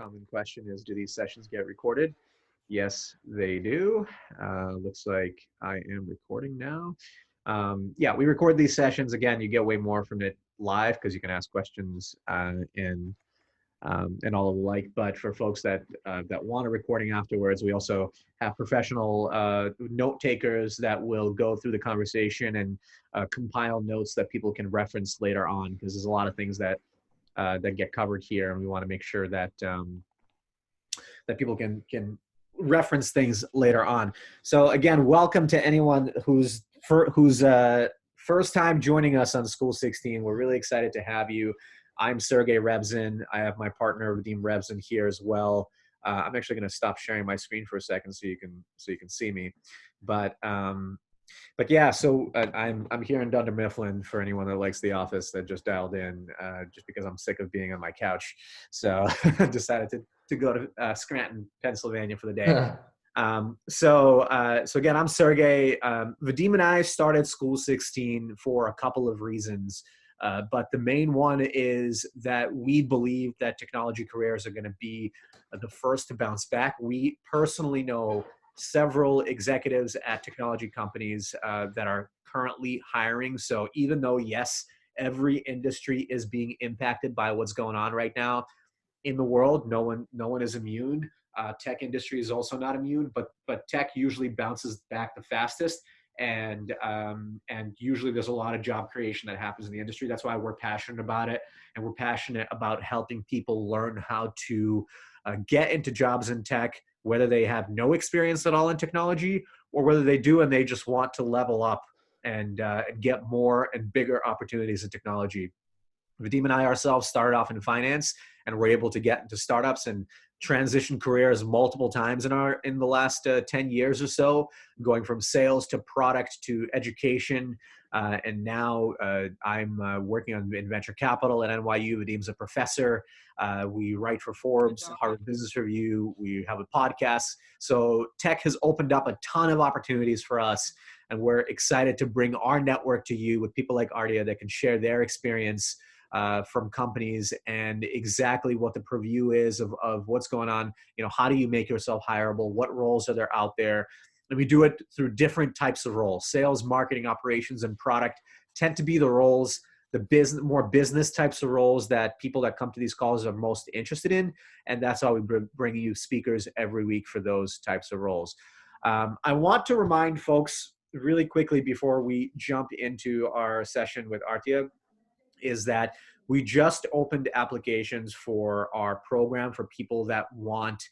Common question is, do these sessions get recorded? Yes, they do. Looks like I am recording now. Yeah, we record these sessions. Again, you get way more from it live because you can ask questions and all of the like. But for folks that want a recording afterwards, we also have professional note takers that will go through the conversation and compile notes that people can reference later on, because there's a lot of things that get covered here, and we want to make sure that people can reference things later on. So again, welcome to anyone who's first time joining us on School 16. We're really excited to have you. I'm Sergey Rebzin. I have my partner Vadim Rebzin here as well. I'm actually going to stop sharing my screen for a second so you can see me. But yeah, so I'm here in Dunder Mifflin for anyone that likes The Office that just dialed in, just because I'm sick of being on my couch. So I decided to go to Scranton, Pennsylvania for the day. So again, I'm Sergey. Vadim and I started School 16 for a couple of reasons. But the main one is that we believe that technology careers are going to be the first to bounce back. We personally know several executives at technology companies that are currently hiring. So even though, yes, every industry is being impacted by what's going on right now in the world, no one is immune. Tech industry is also not immune, but tech usually bounces back the fastest. And usually there's a lot of job creation that happens in the industry. That's why we're passionate about it, and we're passionate about helping people learn how to get into jobs in tech, whether they have no experience at all in technology or whether they do and they just want to level up and get more and bigger opportunities in technology. Vadim and I ourselves started off in finance and were able to get into startups and transition careers multiple times in the last 10 years or so, going from sales to product to education. And now I'm working in venture capital at NYU. Vadim's a professor. We write for Forbes, Harvard Business Review. We have a podcast. So tech has opened up a ton of opportunities for us. And we're excited to bring our network to you with people like Artia that can share their experience from companies and exactly what the purview is of what's going on. How do you make yourself hireable? What roles are there out there? And we do it through different types of roles. Sales, marketing, operations, and product tend to be the roles, more business types of roles that people that come to these calls are most interested in. And that's why we bring you speakers every week for those types of roles. I want to remind folks really quickly before we jump into our session with Artia is that we just opened applications for our program for people that want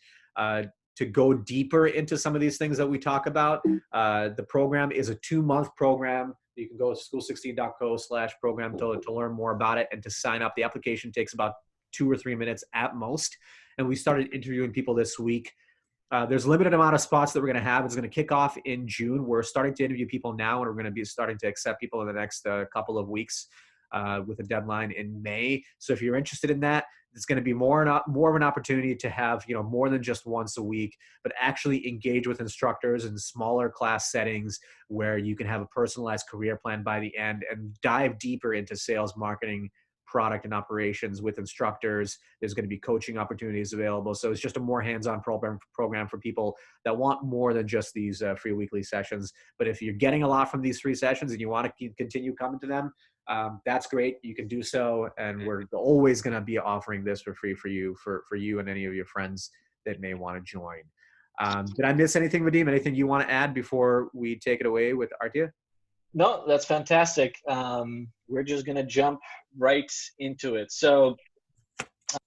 to go deeper into some of these things that we talk about. The program is a 2-month program. You can go to school16.co/program to learn more about it and to sign up. The application takes about 2 or 3 minutes at most. And we started interviewing people this week. There's a limited amount of spots that we're going to have. It's going to kick off in June. We're starting to interview people now, and we're going to be starting to accept people in the next couple of weeks. With a deadline in May. So if you're interested in that, it's going to be more of an opportunity to have, more than just once a week, but actually engage with instructors in smaller class settings where you can have a personalized career plan by the end and dive deeper into sales, marketing, product, and operations with instructors. There's going to be coaching opportunities available. So it's just a more hands-on program for people that want more than just these free weekly sessions. But if you're getting a lot from these free sessions and you want to continue coming to them, that's great. You can do so. And we're always going to be offering this for free for you and any of your friends that may want to join. Did I miss anything, Vadim? Anything you want to add before we take it away with Artia? No, that's fantastic. We're just going to jump right into it. So,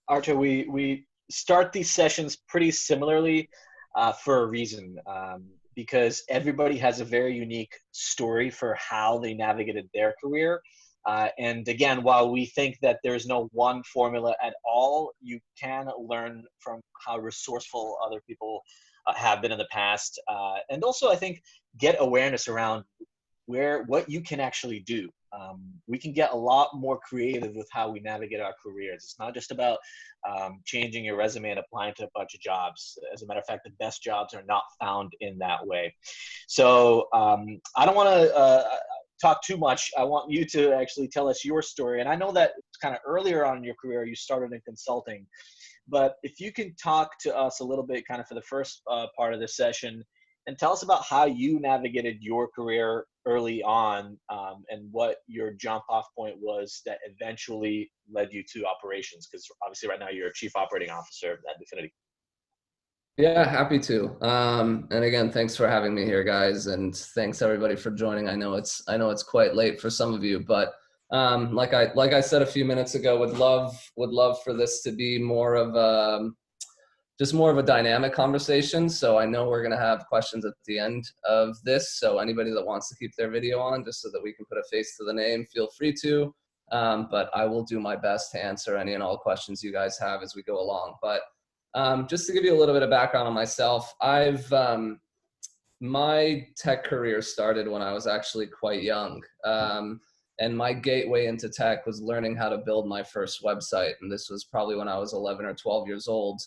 Artia, we start these sessions pretty similarly for a reason, because everybody has a very unique story for how they navigated their career. And again, while we think that there's no one formula at all, you can learn from how resourceful other people have been in the past. And also, I think, get awareness around what you can actually do. We can get a lot more creative with how we navigate our careers. It's not just about changing your resume and applying to a bunch of jobs. As a matter of fact, the best jobs are not found in that way. So I don't want to talk too much. I want you to actually tell us your story. And I know that kind of earlier on in your career, you started in consulting. But if you can talk to us a little bit kind of for the first part of this session and tell us about how you navigated your career early on, and what your jump off point was that eventually led you to operations, because obviously right now you're a chief operating officer at DFINITY. Yeah, happy to. And again, thanks for having me here, guys, and thanks everybody for joining. I know it's quite late for some of you, but like I said a few minutes ago, would love for this to be more of just more of a dynamic conversation. So I know we're gonna have questions at the end of this. So anybody that wants to keep their video on, just so that we can put a face to the name, feel free to. But I will do my best to answer any and all questions you guys have as we go along. But just to give you a little bit of background on myself, my tech career started when I was actually quite young. And my gateway into tech was learning how to build my first website. And this was probably when I was 11 or 12 years old.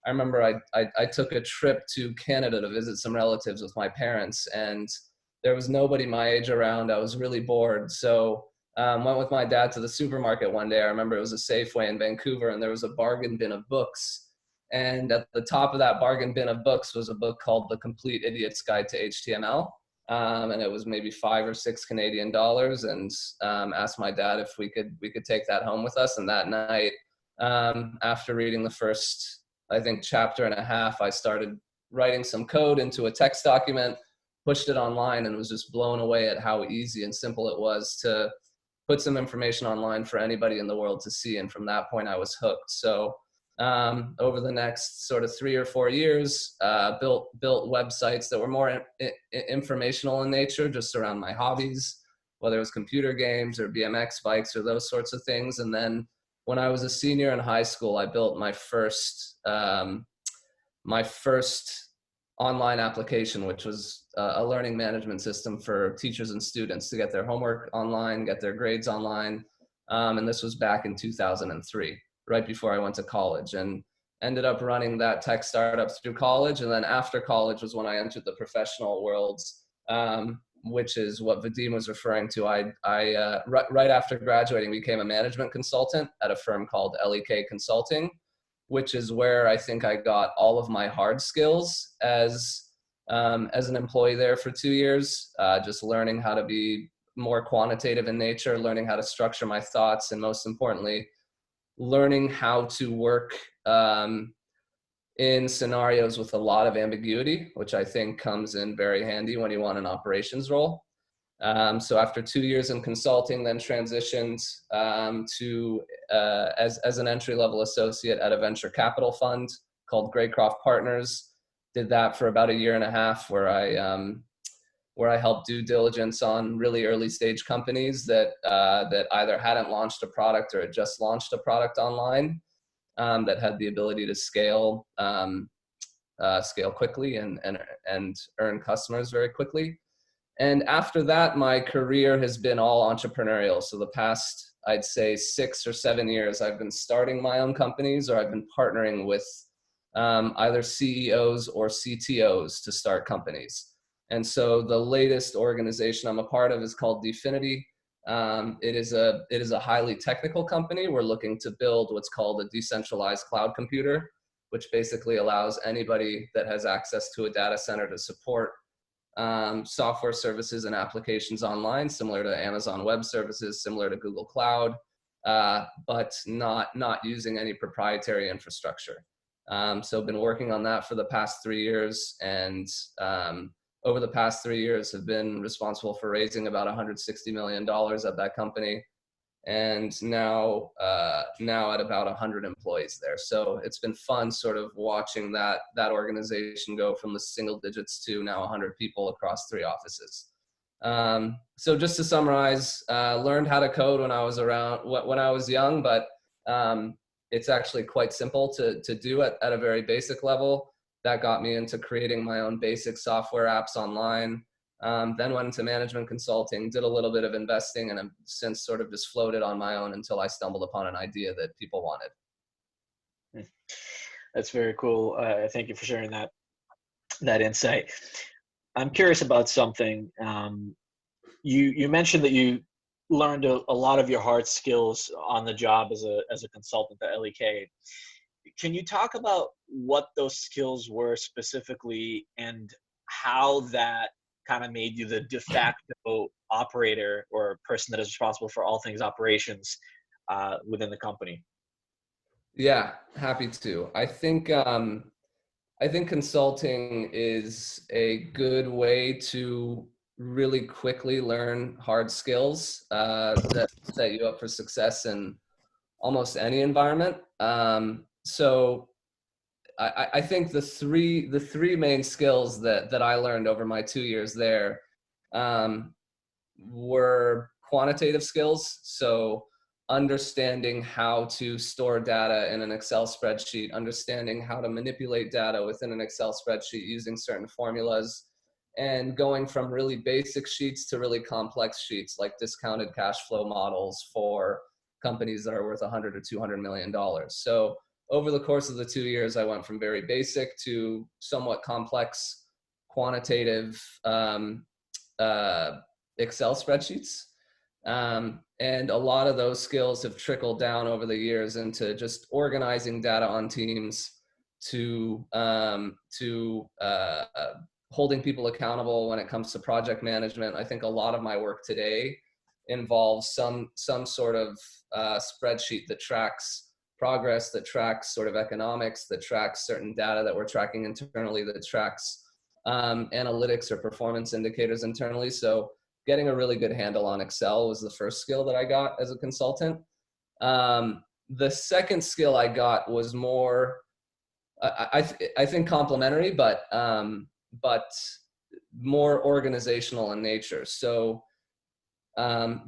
I remember I took a trip to Canada to visit some relatives with my parents, and there was nobody my age around. I was really bored. So went with my dad to the supermarket one day. I remember it was a Safeway in Vancouver, and there was a bargain bin of books. And at the top of that bargain bin of books was a book called The Complete Idiot's Guide to HTML. And it was maybe $5 or $6 Canadian. And asked my dad if we could take that home with us. And that night, after reading the first, I think, chapter and a half, I started writing some code into a text document, pushed it online, and was just blown away at how easy and simple it was to put some information online for anybody in the world to see. And from that point, I was hooked. So over the next sort of 3 or 4 years, built websites that were more informational in nature, just around my hobbies, whether it was computer games or BMX bikes or those sorts of things. And then when I was a senior in high school, I built my first online application, which was a learning management system for teachers and students to get their homework online, get their grades online. And this was back in 2003, right before I went to college, and ended up running that tech startup through college. And then after college was when I entered the professional world, which is what Vadim was referring to. Right after graduating, became a management consultant at a firm called LEK Consulting, which is where I think I got all of my hard skills as an employee there for 2 years, just learning how to be more quantitative in nature, learning how to structure my thoughts, and most importantly, learning how to work in scenarios with a lot of ambiguity, which I think comes in very handy when you want an operations role. So after 2 years in consulting, then transitioned to as an entry-level associate at a venture capital fund called Greycroft Partners. Did that for about 1.5 years, where I helped due diligence on really early stage companies that either hadn't launched a product or had just launched a product online, that had the ability to scale quickly and earn customers very quickly. And after that, my career has been all entrepreneurial. So the past, I'd say 6 or 7 years, I've been starting my own companies, or I've been partnering with either CEOs or CTOs to start companies. And so the latest organization I'm a part of is called DFINITY. It is a highly technical company. We're looking to build what's called a decentralized cloud computer, which basically allows anybody that has access to a data center to support software services and applications online, similar to Amazon Web Services, similar to Google Cloud, but not using any proprietary infrastructure. So I've been working on that for the past 3 years, and over the past 3 years have been responsible for raising about $160 million at that company, and now at about 100 employees there. So it's been fun sort of watching that organization go from the single digits to now 100 people across 3 offices. So just to summarize, learned how to code when I was young, but it's actually quite simple to do at a very basic level. That got me into creating my own basic software apps online. Then went into management consulting, did a little bit of investing, and have since sort of just floated on my own until I stumbled upon an idea that people wanted. That's very cool. Thank you for sharing that insight. I'm curious about something. You mentioned that you learned a lot of your hard skills on the job as a consultant at LEK. can you talk about what those skills were specifically and how that kind of made you the de facto operator or person that is responsible for all things operations within the company? Yeah, happy to. I think consulting is a good way to really quickly learn hard skills that set you up for success in almost any environment. So I think the three main skills that I learned over my 2 years there um, were quantitative skills. So understanding how to store data in an Excel spreadsheet, understanding how to manipulate data within an Excel spreadsheet using certain formulas, and going from really basic sheets to really complex sheets like discounted cash flow models for companies that are worth 100 or 200 million dollars. So over the course of the 2 years, I went from very basic to somewhat complex quantitative Excel spreadsheets. And a lot of those skills have trickled down over the years into just organizing data on teams, to holding people accountable when it comes to project management. I think a lot of my work today involves some sort of spreadsheet that tracks progress, that tracks sort of economics, that tracks certain data that we're tracking internally, that tracks analytics or performance indicators internally. So getting a really good handle on Excel was the first skill that I got as a consultant. The second skill I got was more, I think complementary, but more organizational in nature. So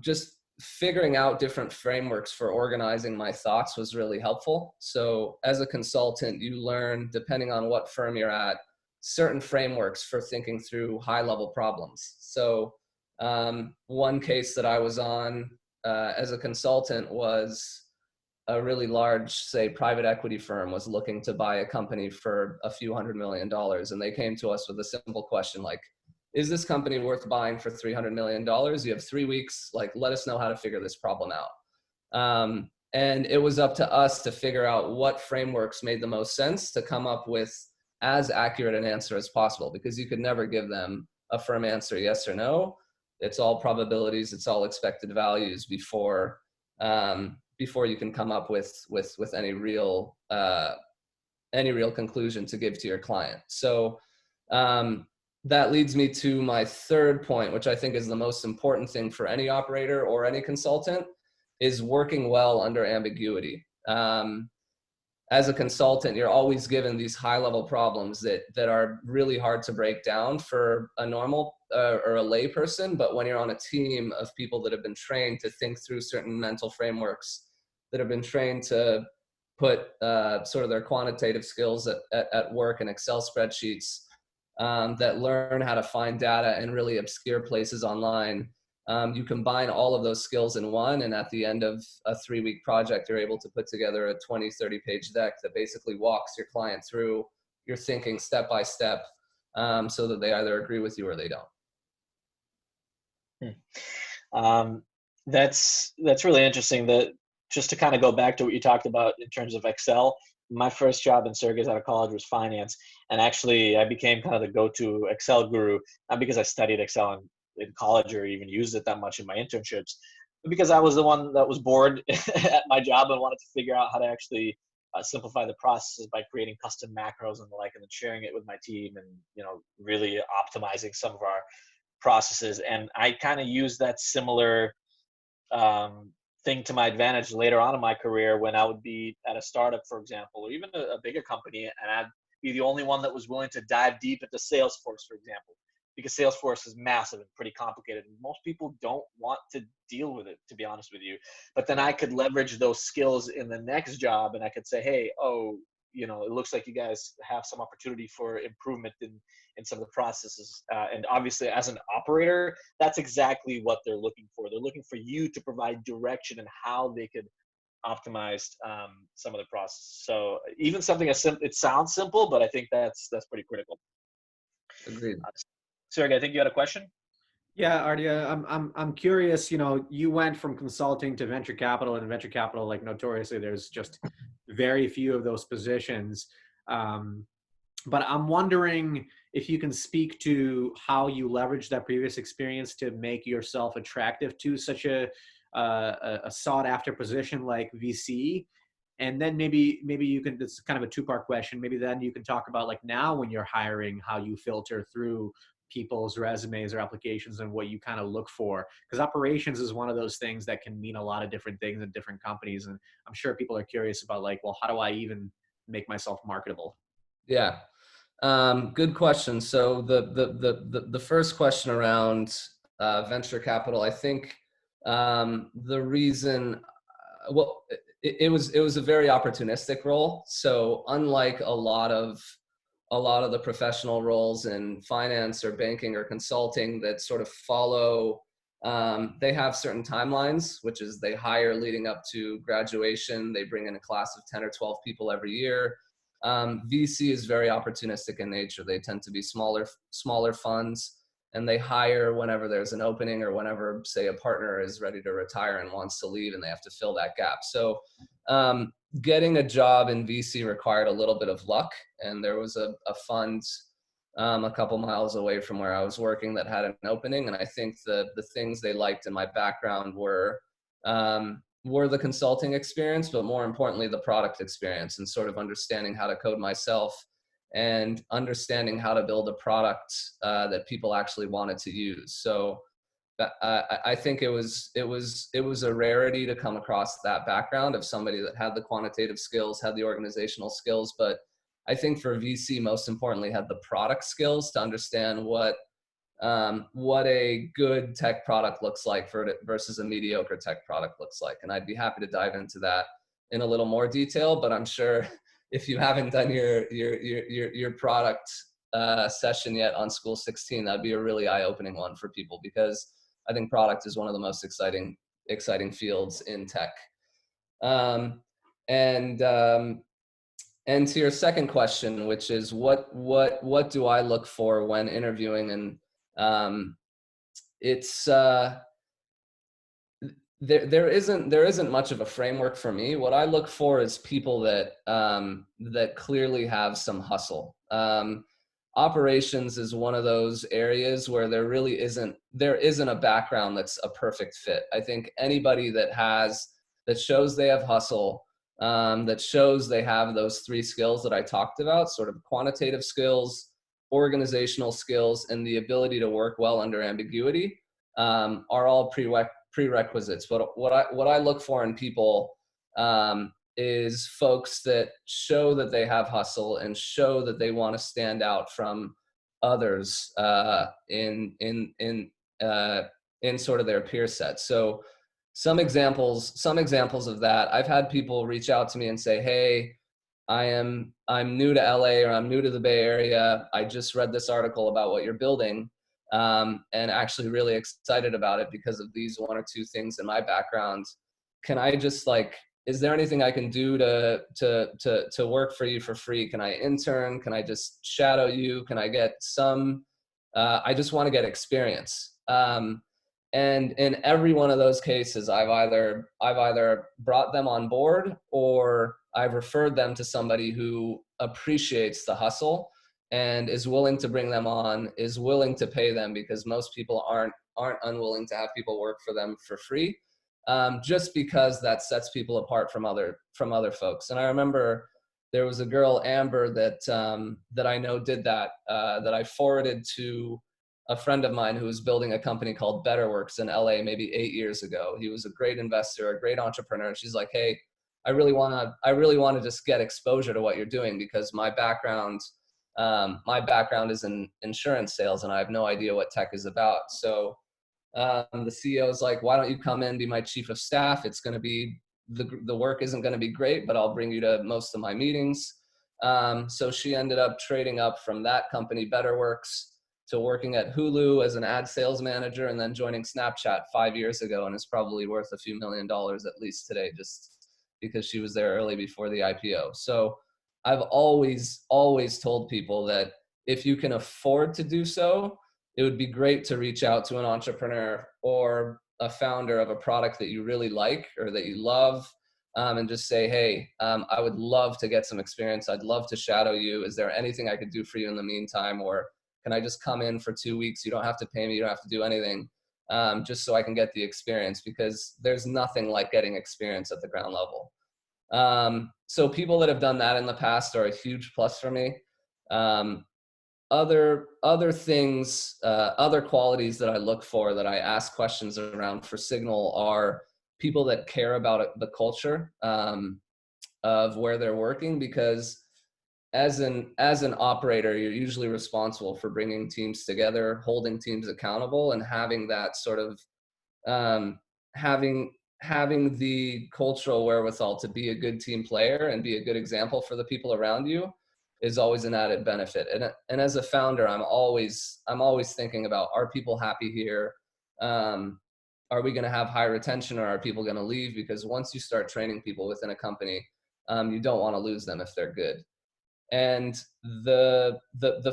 just figuring out different frameworks for organizing my thoughts was really helpful. So as a consultant, you learn, depending on what firm you're at, certain frameworks for thinking through high-level problems. So one case that I was on as a consultant was a really large, say, private equity firm was looking to buy a company for a few $100 million. And they came to us with a simple question like, is this company worth buying for $300 million? You have 3 weeks, like, let us know how to figure this problem out. And it was up to us to figure out what frameworks made the most sense to come up with as accurate an answer as possible, because you could never give them a firm answer, yes or no. It's all probabilities, it's all expected values before you can come up with any real conclusion to give to your client. So that leads me to my third point, which I think is the most important thing for any operator or any consultant, is working well under ambiguity. As a consultant, you're always given these high-level problems that are really hard to break down for a normal or a lay person. But when you're on a team of people that have been trained to think through certain mental frameworks, that have been trained to put sort of their quantitative skills at work in Excel spreadsheets, that learn how to find data in really obscure places online. You combine all of those skills in one, and at the end of a 3-week project, you're able to put together a 20, 30-page deck that basically walks your client through your thinking step by step, so that they either agree with you or they don't. That's really interesting. That just to kind of go back to what you talked about in terms of Excel, my first job in Syracuse out of college was finance, and actually I became kind of the go-to Excel guru, not because I studied Excel in college or even used it that much in my internships, but because I was the one that was bored at my job and wanted to figure out how to actually simplify the processes by creating custom macros and the like, and then sharing it with my team, and really optimizing some of our processes. And I kind of used that similar thing to my advantage later on in my career when I would be at a startup, for example, or even a bigger company, and I'd be the only one that was willing to dive deep into Salesforce, for example, because Salesforce is massive and pretty complicated. And most people don't want to deal with it, to be honest with you. But then I could leverage those skills in the next job, and I could say, hey, it looks like you guys have some opportunity for improvement in some of the processes. And obviously, as an operator, that's exactly what they're looking for. They're looking for you to provide direction and how they could optimize some of the processes. So even something as simple, it sounds simple, but I think that's pretty critical. Agreed. Sergey, I think you had a question? Yeah, Artia, I'm curious. You know, you went from consulting to venture capital, and venture capital, like notoriously, there's just very few of those positions. Um, but I'm wondering if you can speak to how you leveraged that previous experience to make yourself attractive to such a sought after position like VC. And then maybe you can, this is kind of a two-part question. Maybe then you can talk about like now when you're hiring, how you filter through people's resumes or applications and what you kind of look for. Because operations is one of those things that can mean a lot of different things in different companies. And I'm sure people are curious about like, well, how do I even make myself marketable? Yeah. Good question. So the first question around venture capital, I think the reason, well, it was a very opportunistic role. So unlike a lot of the professional roles in finance or banking or consulting that sort of follow, they have certain timelines, which is they hire leading up to graduation. They bring in a class of 10 or 12 people every year. VC is very opportunistic in nature. They tend to be smaller funds, and they hire whenever there's an opening or whenever, say, a partner is ready to retire and wants to leave and they have to fill that gap. So getting a job in VC required a little bit of luck, and there was a fund a couple miles away from where I was working that had an opening, and I think the things they liked in my background were the consulting experience, but more importantly, the product experience and sort of understanding how to code myself and understanding how to build a product that people actually wanted to use. So I think it was a rarity to come across that background of somebody that had the quantitative skills, had the organizational skills, but I think for VC, most importantly, had the product skills to understand what a good tech product looks like versus a mediocre tech product looks like. And I'd be happy to dive into that in a little more detail, but I'm sure if you haven't done your product session yet on School16, that'd be a really eye-opening one for people, because I think product is one of the most exciting fields in tech. Um, and and to your second question, which is what do I look for when interviewing? And it's there isn't much of a framework for me. What I look for is people that that clearly have some hustle. Operations is one of those areas where there isn't a background that's a perfect fit. I think anybody that shows they have hustle, that shows they have those three skills that I talked about, sort of quantitative skills, organizational skills, and the ability to work well under ambiguity, are all prerequisites. But what I look for in people is folks that show that they have hustle and show that they want to stand out from others in sort of their peer set. So some examples of that, I've had people reach out to me and say, hey, I'm new to LA, or I'm new to the Bay Area. I just read this article about what you're building, and actually really excited about it because of these one or two things in my background. Can I just is there anything I can do to work for you for free? Can I intern? Can I just shadow you? Can I get some, I just want to get experience. And in every one of those cases, I've either brought them on board, or I've referred them to somebody who appreciates the hustle and is willing to bring them on, is willing to pay them, because most people aren't unwilling to have people work for them for free, just because that sets people apart from other folks. And I remember there was a girl, Amber, that I know did that, that I forwarded to a friend of mine who was building a company called BetterWorks in LA maybe 8 years ago. He was a great investor, a great entrepreneur. She's like, hey, I really want to just get exposure to what you're doing, because my background is in insurance sales and I have no idea what tech is about. So the CEO is like, why don't you come in, be my chief of staff? It's going to be, the work isn't going to be great, but I'll bring you to most of my meetings. So she ended up trading up from that company, BetterWorks, to working at Hulu as an ad sales manager, and then joining Snapchat 5 years ago, and is probably worth a few $1 million at least today, just because she was there early before the IPO. So I've always told people that if you can afford to do so, it would be great to reach out to an entrepreneur or a founder of a product that you really like or that you love, and just say, hey, I would love to get some experience. I'd love to shadow you. Is there anything I could do for you in the meantime? Or can I just come in for 2 weeks? You don't have to pay me. You don't have to do anything, just so I can get the experience, because there's nothing like getting experience at the ground level. So people that have done that in the past are a huge plus for me. Other things, other qualities that I look for, that I ask questions around for Signal, are people that care about the culture of where they're working, because as an operator, you're usually responsible for bringing teams together, holding teams accountable, and having that sort of having the cultural wherewithal to be a good team player and be a good example for the people around you is always an added benefit. And as a founder, I'm always thinking about, are people happy here? Are we going to have high retention, or are people going to leave? Because once you start training people within a company, you don't want to lose them if they're good. And the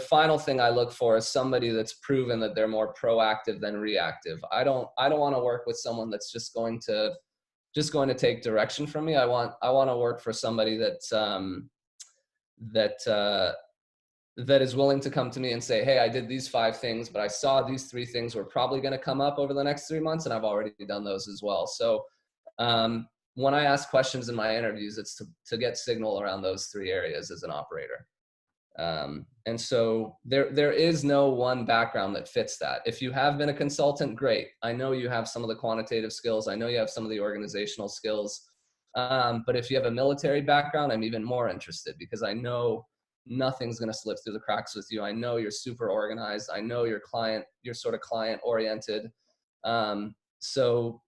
final thing I look for is somebody that's proven that they're more proactive than reactive. I don't want to work with someone that's just going to take direction from me. I want to work for somebody that is willing to come to me and say, hey, I did these 5 things, but I saw these 3 things were probably going to come up over the next 3 months, and I've already done those as well. So when I ask questions in my interviews, it's to get signal around those 3 areas as an operator. And so there is no one background that fits that. If you have been a consultant, great. I know you have some of the quantitative skills. I know you have some of the organizational skills. But if you have a military background, I'm even more interested, because I know nothing's going to slip through the cracks with you. I know you're super organized. I know you're sort of client oriented. So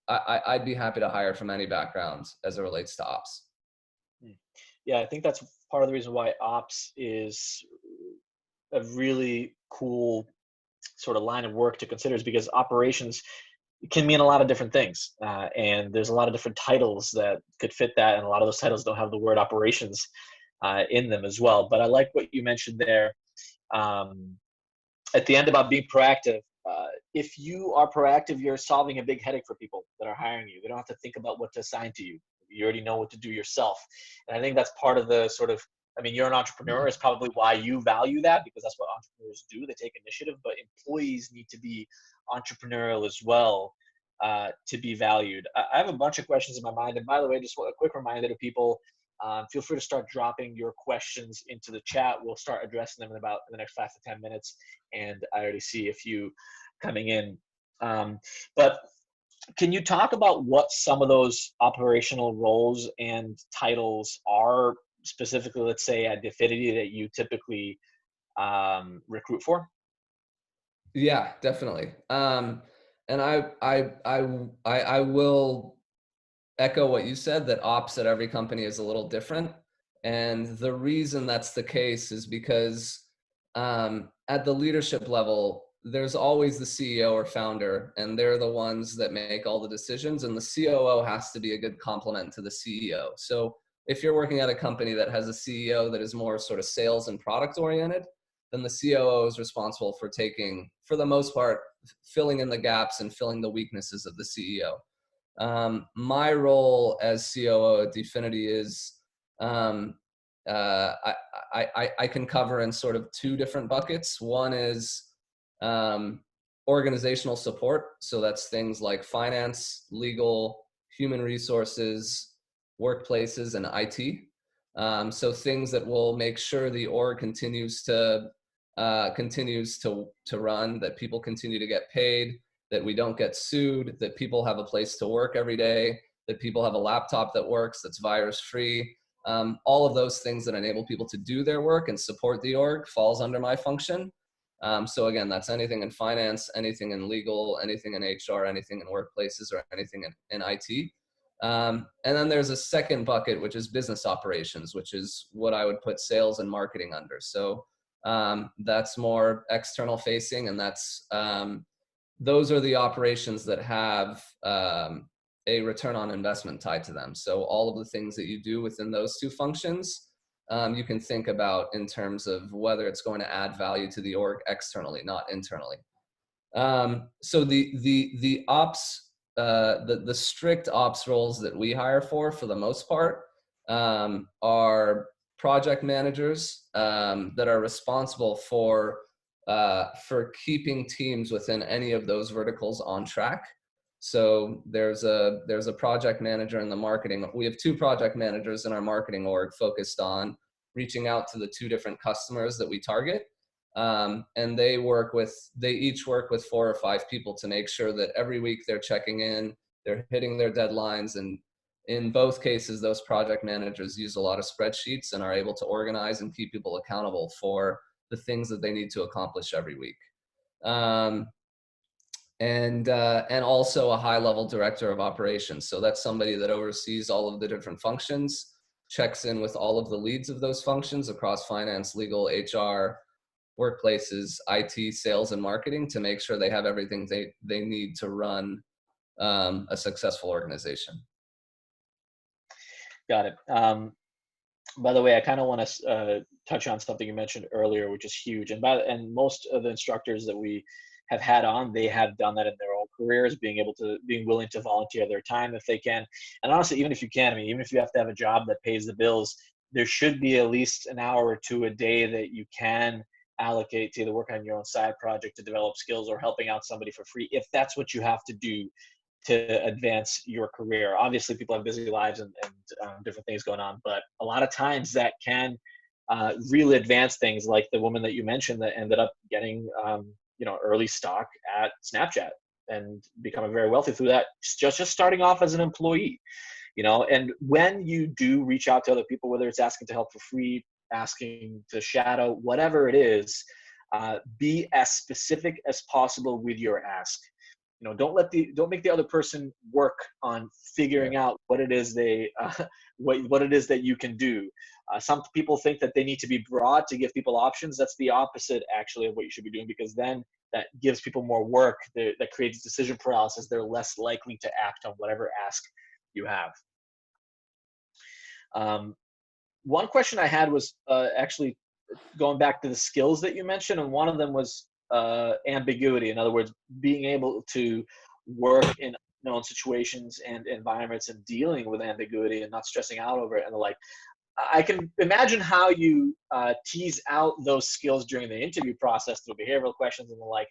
I'd be happy to hire from any background as it relates to ops. Yeah, I think that's part of the reason why ops is a really cool sort of line of work to consider, is because operations can mean a lot of different things. And there's a lot of different titles that could fit that. And a lot of those titles don't have the word operations in them as well. But I like what you mentioned there at the end about being proactive. If you are proactive, you're solving a big headache for people that are hiring you. They don't have to think about what to assign to you. You already know what to do yourself. And I think that's part of the sort of, I mean, you're an entrepreneur, is probably why you value that, because that's what entrepreneurs do. They take initiative, but employees need to be entrepreneurial as well to be valued. I have a bunch of questions in my mind. And by the way, just a quick reminder to people, feel free to start dropping your questions into the chat. We'll start addressing them in the next 5 to 10 minutes. And I already see a few coming in. But can you talk about what some of those operational roles and titles are, specifically, let's say at DFINITY, that you typically recruit for? Yeah, definitely. And I will echo what you said, that ops at every company is a little different. And the reason that's the case is because at the leadership level, there's always the CEO or founder, and they're the ones that make all the decisions. And the COO has to be a good complement to the CEO. So if you're working at a company that has a CEO that is more sort of sales and product oriented, then the COO is responsible for for the most part, filling in the gaps and filling the weaknesses of the CEO. My role as COO at DFINITY is I can cover in sort of 2 different buckets. One is organizational support. So that's things like finance, legal, human resources, workplaces, and IT. So things that will make sure the org continues to run, that people continue to get paid, that we don't get sued, that people have a place to work every day, that people have a laptop that works, that's virus free. All of those things that enable people to do their work and support the org falls under my function. So again, that's anything in finance, anything in legal, anything in HR, anything in workplaces, or anything in IT. And then there's a second bucket, which is business operations, which is what I would put sales and marketing under. So that's more external facing, and that's those are the operations that have a return on investment tied to them. So all of the things that you do within those 2 functions you can think about in terms of whether it's going to add value to the org externally, not internally. So the ops, the strict ops roles that we hire for the most part, are project managers that are responsible for keeping teams within any of those verticals on track. So there's a project manager in the marketing. We have two project managers in our marketing org focused on reaching out to the two different customers that we target. And they each work with 4 or 5 people to make sure that every week they're checking in, they're hitting their deadlines. And in both cases, those project managers use a lot of spreadsheets and are able to organize and keep people accountable for the things that they need to accomplish every week. And also a high-level director of operations. So that's somebody that oversees all of the different functions, checks in with all of the leads of those functions across finance, legal, HR, workplaces, IT, sales, and marketing to make sure they have everything they need to run a successful organization. Got it. By the way, I kind of want to touch on something you mentioned earlier, which is huge. And most of the instructors that we have had on, they have done that in their own careers, being willing to volunteer their time if they can. And honestly, even if you can, I mean, even if you have to have a job that pays the bills, there should be at least an hour or two a day that you can allocate to either work on your own side project to develop skills or helping out somebody for free, if that's what you have to do to advance your career. Obviously, people have busy lives and different things going on, but a lot of times that can really advance things, like the woman that you mentioned that ended up getting early stock at Snapchat and becoming very wealthy through that, just starting off as an employee. And when you do reach out to other people, whether it's asking to help for free, asking to shadow, whatever it is, be as specific as possible with your ask. Don't make the other person work on figuring out what it is what it is that you can do. Some people think that they need to be broad to give people options. That's the opposite, actually, of what you should be doing, because then that gives people more work. That creates decision paralysis. They're less likely to act on whatever ask you have. One question I had was actually going back to the skills that you mentioned, and one of them was ambiguity. In other words, being able to work in unknown situations and environments and dealing with ambiguity and not stressing out over it and the like. I can imagine how you tease out those skills during the interview process through behavioral questions and the like,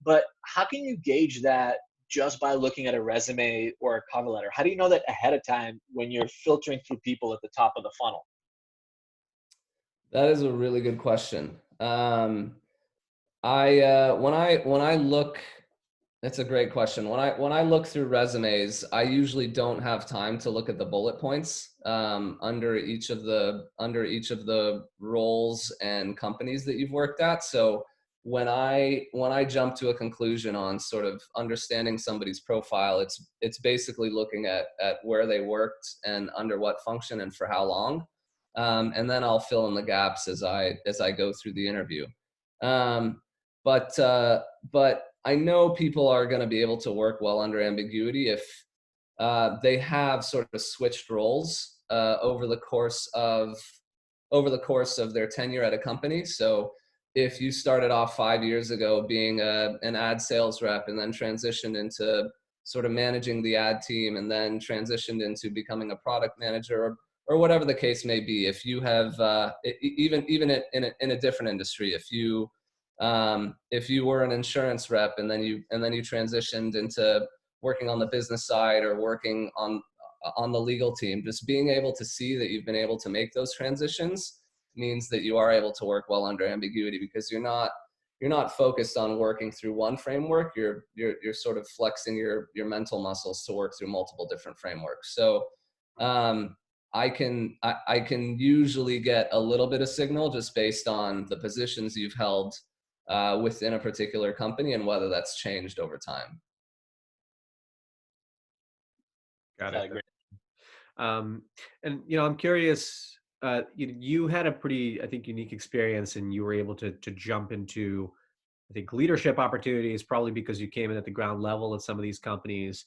but how can you gauge that just by looking at a resume or a cover letter? How do you know that ahead of time when you're filtering through people at the top of the funnel? That is a really good question. When I look, that's a great question. When I look through resumes, I usually don't have time to look at the bullet points under each of the roles and companies that you've worked at. So when I jump to a conclusion on sort of understanding somebody's profile, it's basically looking at where they worked and under what function and for how long, and then I'll fill in the gaps as I go through the interview. But I know people are going to be able to work well under ambiguity if they have sort of switched roles over the course of their tenure at a company. So if you started off 5 years ago being an ad sales rep and then transitioned into sort of managing the ad team and then transitioned into becoming a product manager or whatever the case may be, if you have even in a different industry, if you were an insurance rep and then you transitioned into working on the business side or working on the legal team, just being able to see that you've been able to make those transitions means that you are able to work well under ambiguity, because you're not focused on working through one framework. You're sort of flexing your mental muscles to work through multiple different frameworks. So I can usually get a little bit of signal just based on the positions you've held within a particular company and whether that's changed over time. Got it. And I'm curious. You had a pretty, I think, unique experience, and you were able to jump into, I think, leadership opportunities, probably because you came in at the ground level at some of these companies.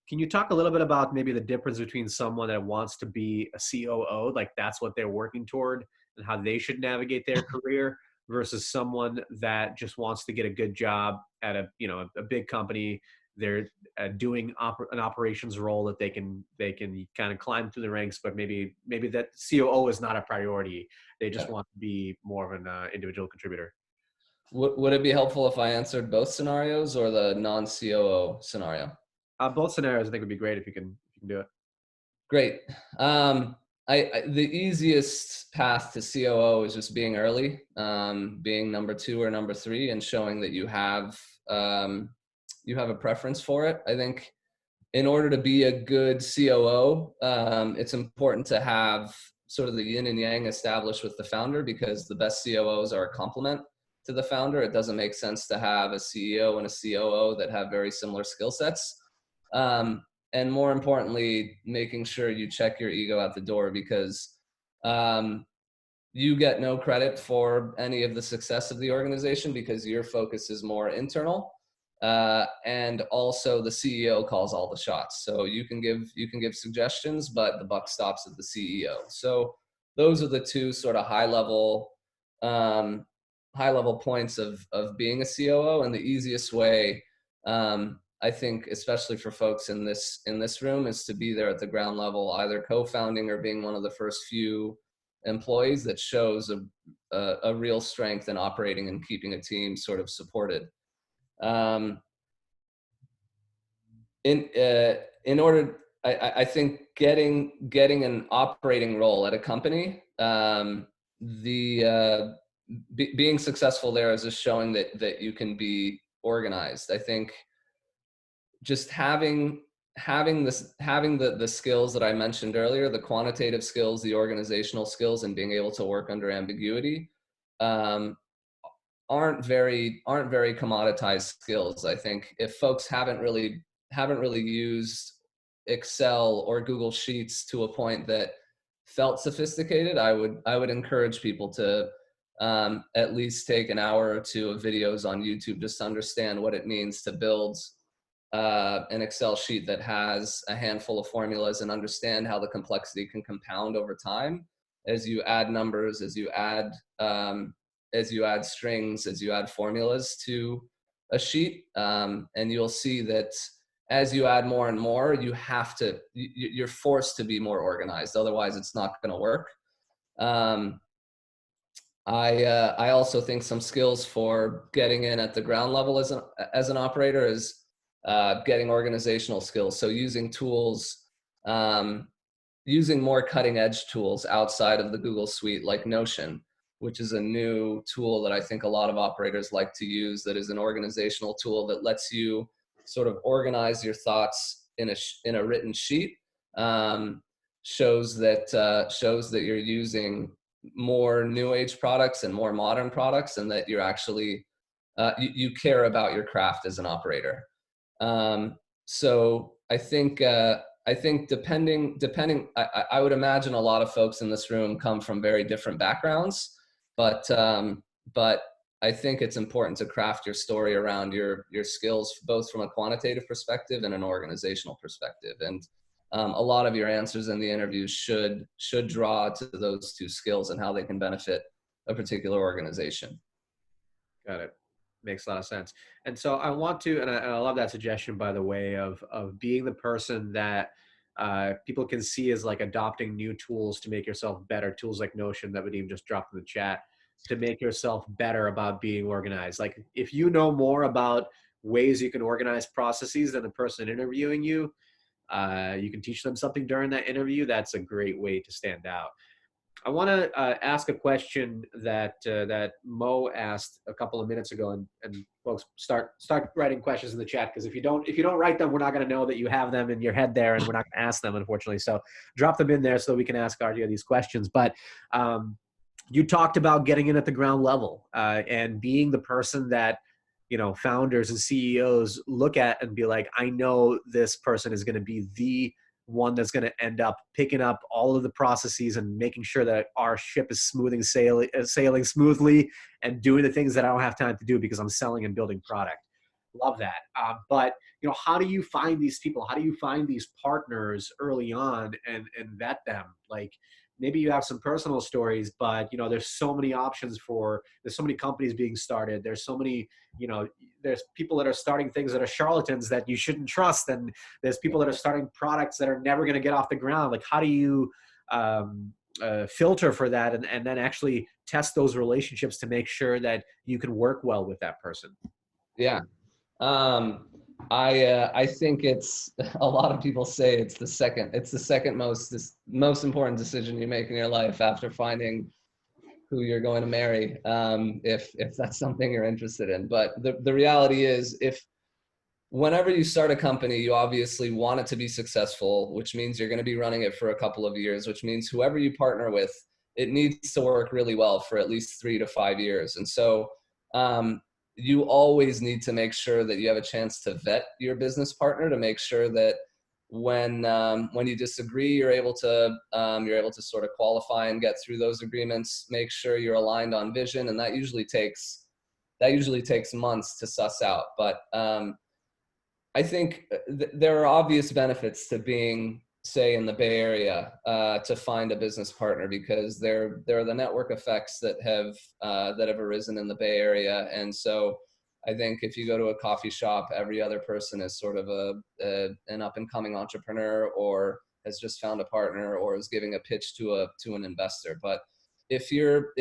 Can you talk a little bit about maybe the difference between someone that wants to be a COO, like that's what they're working toward, and how they should navigate their career versus someone that just wants to get a good job at a, you know, a big company. They're doing an operations role that they can kind of climb through the ranks, but maybe that COO is not a priority. They just want to be more of an individual contributor. Would it be helpful if I answered both scenarios or the non-COO scenario? Both scenarios, I think, would be great if you can do it. Great. The easiest path to COO is just being early, being number 2 or number 3, and showing that you have a preference for it. I think in order to be a good COO, it's important to have sort of the yin and yang established with the founder, because the best COOs are a complement to the founder. It doesn't make sense to have a CEO and a COO that have very similar skill sets. And more importantly, making sure you check your ego at the door, because you get no credit for any of the success of the organization because your focus is more internal. And also the CEO calls all the shots. So you can give suggestions, but the buck stops at the CEO. So those are the two sort of high level points of being a COO. And the easiest way, I think, especially for folks in this room, is to be there at the ground level, either co-founding or being one of the first few employees that shows a real strength in operating and keeping a team sort of supported. In order, I think getting an operating role at a company, being successful there is just showing that you can be organized. I think just having the skills that I mentioned earlier, the quantitative skills, the organizational skills, and being able to work under ambiguity, aren't very commoditized skills. I think if folks haven't really used Excel or Google Sheets to a point that felt sophisticated, I would encourage people to at least take an hour or 2 of videos on YouTube just to understand what it means to build an Excel sheet that has a handful of formulas, and understand how the complexity can compound over time as you add numbers, as you add strings, as you add formulas to a sheet. And you'll see that as you add more and more, you're forced to be more organized. Otherwise, it's not going to work. I also think some skills for getting in at the ground level as an operator is getting organizational skills. So using tools, using more cutting edge tools outside of the Google suite, like Notion, which is a new tool that I think a lot of operators like to use, that is an organizational tool that lets you sort of organize your thoughts in a written sheet. Shows that you're using more new age products and more modern products, and that you're actually you care about your craft as an operator. So I think depending, I would imagine a lot of folks in this room come from very different backgrounds, but I think it's important to craft your story around your skills, both from a quantitative perspective and an organizational perspective. And a lot of your answers in the interviews should draw to those 2 skills and how they can benefit a particular organization. Got it. Makes a lot of sense. And so I want to, and I love that suggestion, by the way, of being the person that people can see as like adopting new tools to make yourself better, tools like Notion that Vadim just dropped in the chat, to make yourself better about being organized. Like if you know more about ways you can organize processes than the person interviewing you, you can teach them something during that interview. That's a great way to stand out. I want to ask a question that Mo asked a couple of minutes ago, and folks start writing questions in the chat, because if you don't write them, we're not going to know that you have them in your head there, and we're not going to ask them, unfortunately. So drop them in there so we can ask Artia these questions. But you talked about getting in at the ground level and being the person that, you know, founders and CEOs look at and be like, I know this person is going to be the one that's going to end up picking up all of the processes and making sure that our ship is sailing smoothly and doing the things that I don't have time to do because I'm selling and building product. Love that. But, you know, how do you find these people? How do you find these partners early on and vet them? Like, maybe you have some personal stories, but there's so many options there's so many companies being started. There's so many, there's people that are starting things that are charlatans that you shouldn't trust. And there's people that are starting products that are never going to get off the ground. Like, how do you filter for that and then actually test those relationships to make sure that you can work well with that person? Yeah. I think it's, a lot of people say it's the second most important decision you make in your life after finding who you're going to marry, if that's something you're interested in. But the reality is, whenever you start a company, you obviously want it to be successful, which means you're going to be running it for a couple of years, which means whoever you partner with, it needs to work really well for at least 3 to 5 years. And so, you always need to make sure that you have a chance to vet your business partner, to make sure that when you disagree, you're able to sort of qualify and get through those agreements. Make sure you're aligned on vision, and that usually takes months to suss out. But I think there are obvious benefits to being, say, in the Bay Area, to find a business partner, because there are the network effects that have arisen in the Bay Area. And so I think if you go to a coffee shop, every other person is sort of an up and coming entrepreneur, or has just found a partner, or is giving a pitch to an investor. But if you're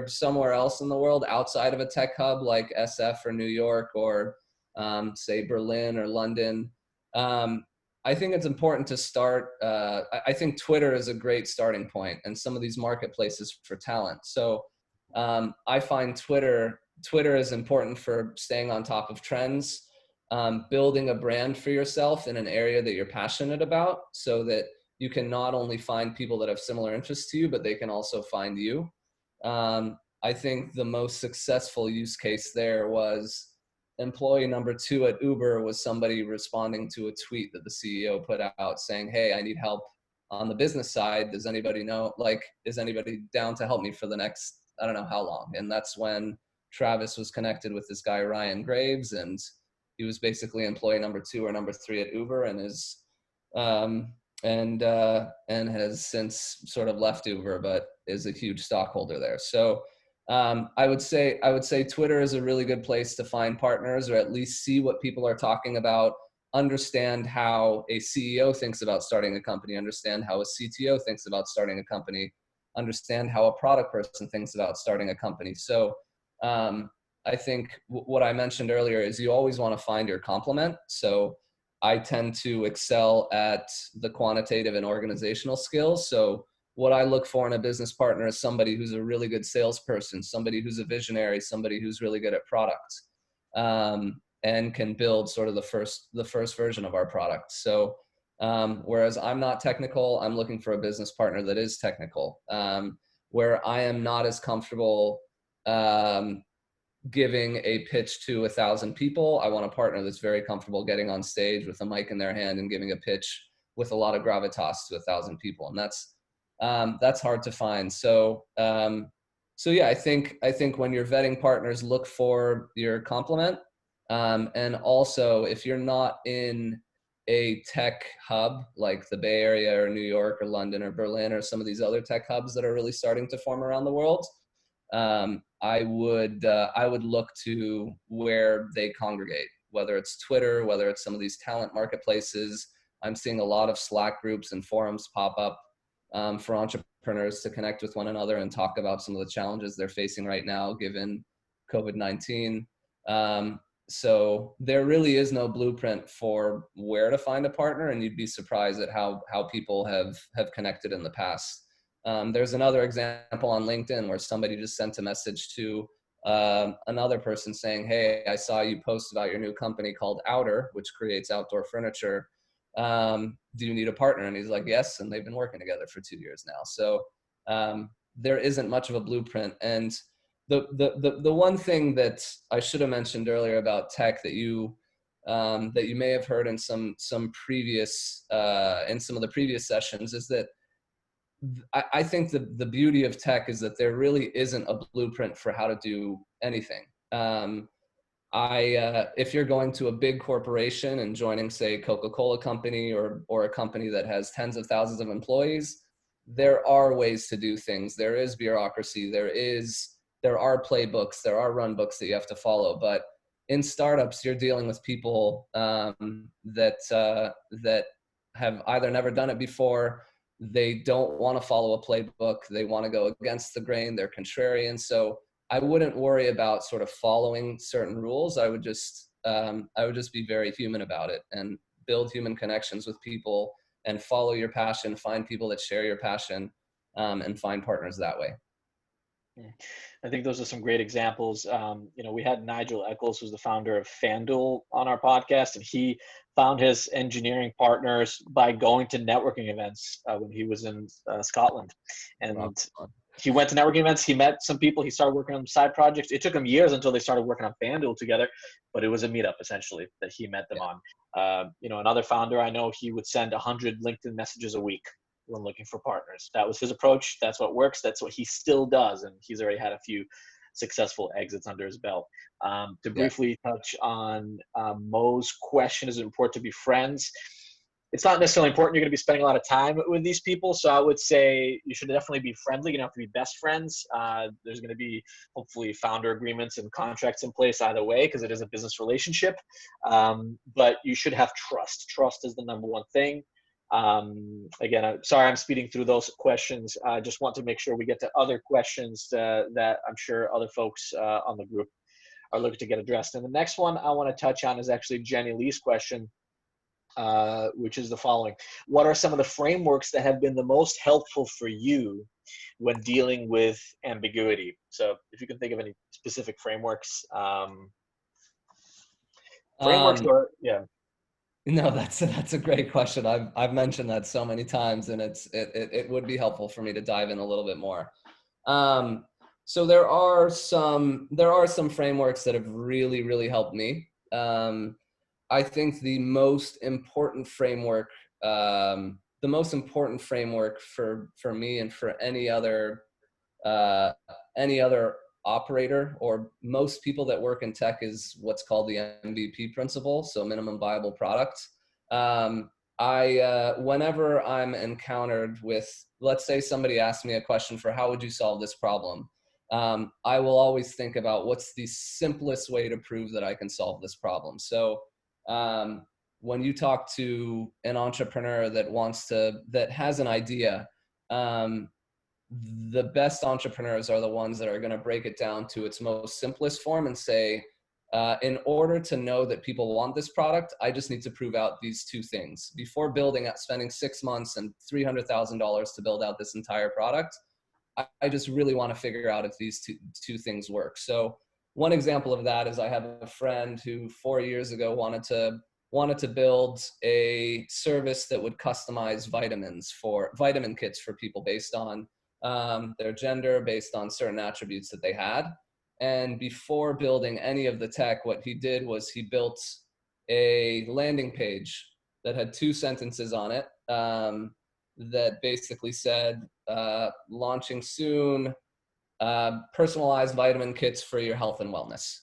somewhere else in the world outside of a tech hub like SF or New York, or say Berlin or London, I think it's important to start. I think Twitter is a great starting point, and some of these marketplaces for talent. So I find Twitter is important for staying on top of trends, building a brand for yourself in an area that you're passionate about, so that you can not only find people that have similar interests to you, but they can also find you. I think the most successful use case there was employee number 2 at Uber was somebody responding to a tweet that the CEO put out saying, "Hey, I need help on the business side. Does anybody know, is anybody down to help me for the next, I don't know how long?" And that's when Travis was connected with this guy, Ryan Graves, and he was basically employee number 2 or number 3 at Uber, and has since sort of left Uber, but is a huge stockholder there. So I would say Twitter is a really good place to find partners, or at least see what people are talking about, understand how a CEO thinks about starting a company, understand how a CTO thinks about starting a company, understand how a product person thinks about starting a company. So I think what I mentioned earlier is you always want to find your complement. So I tend to excel at the quantitative and organizational skills. So what I look for in a business partner is somebody who's a really good salesperson, somebody who's a visionary, somebody who's really good at product, and can build sort of the first version of our product. So whereas I'm not technical, I'm looking for a business partner that is technical. Where I am not as comfortable giving a pitch to 1,000 people, I want a partner that's very comfortable getting on stage with a mic in their hand and giving a pitch with a lot of gravitas to 1,000 people. And that's hard to find. So yeah, I think when you're vetting partners, look for your complement. And also, if you're not in a tech hub like the Bay Area or New York or London or Berlin or some of these other tech hubs that are really starting to form around the world, I would look to where they congregate, whether it's Twitter, whether it's some of these talent marketplaces. I'm seeing a lot of Slack groups and forums pop up for entrepreneurs to connect with one another and talk about some of the challenges they're facing right now, given COVID-19. So there really is no blueprint for where to find a partner, and you'd be surprised at how people have connected in the past. There's another example on LinkedIn where somebody just sent a message to another person saying, "Hey, I saw you post about your new company called Outer, which creates outdoor furniture. Do you need a partner?" And he's like, "Yes." And they've been working together for 2 years now. So there isn't much of a blueprint. And the one thing that I should have mentioned earlier about tech that you may have heard in some previous in some of the previous sessions is that I think the beauty of tech is that there really isn't a blueprint for how to do anything. If you're going to a big corporation and joining, say, Coca-Cola company or a company that has tens of thousands of employees, there are ways to do things. There is bureaucracy. There are playbooks. There are run books that you have to follow. But in startups, you're dealing with people that have either never done it before. They don't want to follow a playbook. They want to go against the grain. They're contrarian. So I wouldn't worry about sort of following certain rules. I would just be very human about it and build human connections with people and follow your passion, find people that share your passion, and find partners that way. I think those are some great examples. We had Nigel Eccles, who's the founder of FanDuel, on our podcast, and he found his engineering partners by going to networking events when he was in Scotland. And he went to networking events. He met some people. He started working on side projects. It took him years until they started working on FanDuel together, but it was a meetup essentially that he met them on. Another founder I know, he would send 100 LinkedIn messages a week when looking for partners. That was his approach. That's what works. That's what he still does. And he's already had a few successful exits under his belt. To briefly touch on Mo's question, is it important to be friends? It's not necessarily important. You're going to be spending a lot of time with these people. So I would say you should definitely be friendly. You don't have to be best friends. There's going to be hopefully founder agreements and contracts in place either way, because it is a business relationship. But you should have trust. Trust is the number one thing. Again, I'm sorry I'm speeding through those questions. I just want to make sure we get to other questions that I'm sure other folks on the group are looking to get addressed. And the next one I want to touch on is actually Jenny Lee's question, which is the following. What are some of the frameworks that have been the most helpful for you when dealing with ambiguity? So if you can think of any specific frameworks, No, that's a great question. I've mentioned that so many times, and it would be helpful for me to dive in a little bit more. So there are some frameworks that have really, really helped me. I think the most important framework for me and for any other operator or most people that work in tech is what's called the MVP principle, so minimum viable product. Whenever I'm encountered with, let's say somebody asks me a question for how would you solve this problem, I will always think about what's the simplest way to prove that I can solve this problem. So when you talk to an entrepreneur that has an idea, the best entrepreneurs are the ones that are going to break it down to its most simplest form and say, in order to know that people want this product, I just need to prove out these two things. Before spending 6 months and $300,000 to build out this entire product, I just really want to figure out if these two things work. So one example of that is I have a friend who 4 years ago wanted to build a service that would customize vitamin kits for people based on their gender, based on certain attributes that they had. And before building any of the tech, what he did was he built a landing page that had 2 sentences on it that basically said, launching soon, personalized vitamin kits for your health and wellness.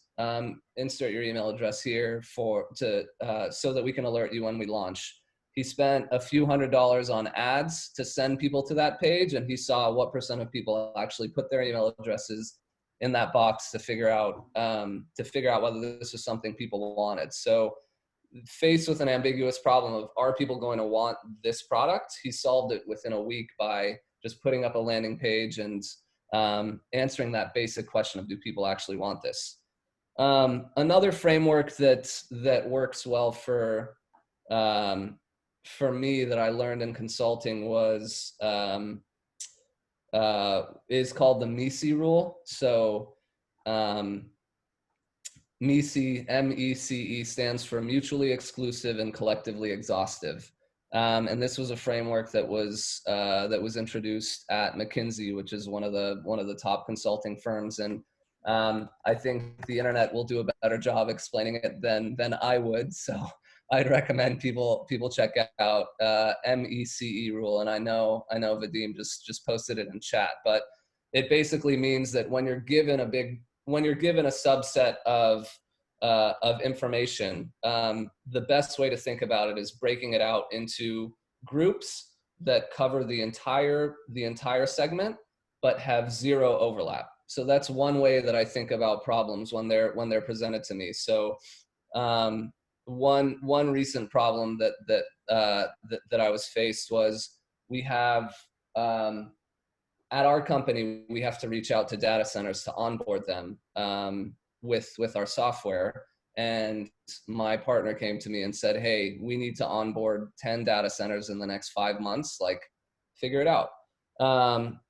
Insert your email address here so that we can alert you when we launch. He spent a few $100s on ads to send people to that page, and he saw what % of people actually put their email addresses in that box to figure out whether this was something people wanted. So faced with an ambiguous problem of, are people going to want this product? He solved it within a week by just putting up a landing page and answering that basic question of, do people actually want this? Another framework that works well for me that I learned in consulting is called the MECE rule. So MECE, M-E-C-E, stands for mutually exclusive and collectively exhaustive. And this was a framework that was introduced at McKinsey, which is one of the top consulting firms. And I think the internet will do a better job explaining it than I would. So I'd recommend people check out MECE rule. And I know Vadim just posted it in chat, but it basically means that when you're given a subset of information, the best way to think about it is breaking it out into groups that cover the entire segment, but have zero overlap. So that's one way that I think about problems when they're presented to me. So one recent problem that I was faced was, we have at our company, we have to reach out to data centers to onboard them with our software. And my partner came to me and said, hey, we need to onboard 10 data centers in the next 5 months, like, figure it out.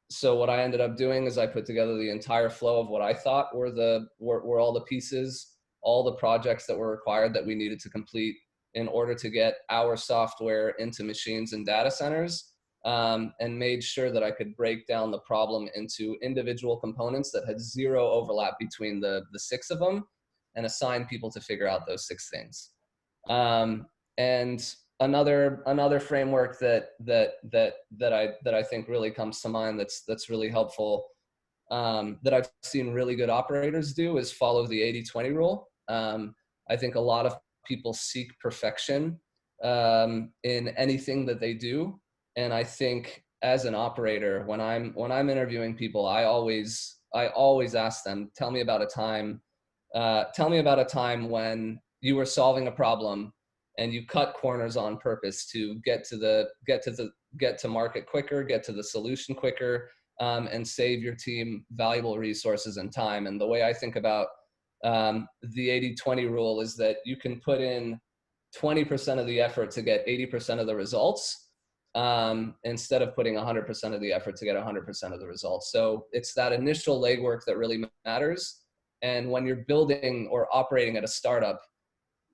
So what I ended up doing is I put together the entire flow of what I thought were all the pieces, all the projects that were required that we needed to complete in order to get our software into machines and data centers, and made sure that I could break down the problem into individual components that had zero overlap between the 6 of them, and assign people to figure out those 6 things. And another framework that I think really comes to mind that's really helpful, that I've seen really good operators do, is follow the 80-20 rule. I think a lot of people seek perfection in anything that they do, and I think as an operator, when I'm interviewing people, I always ask them, tell me about a time when you were solving a problem and you cut corners on purpose to get to market quicker, get to the solution quicker, and save your team valuable resources and time. And the way I think about the 80-20 rule is that you can put in 20% of the effort to get 80% of the results, instead of putting 100% of the effort to get 100% of the results. So it's that initial legwork that really matters. And when you're building or operating at a startup,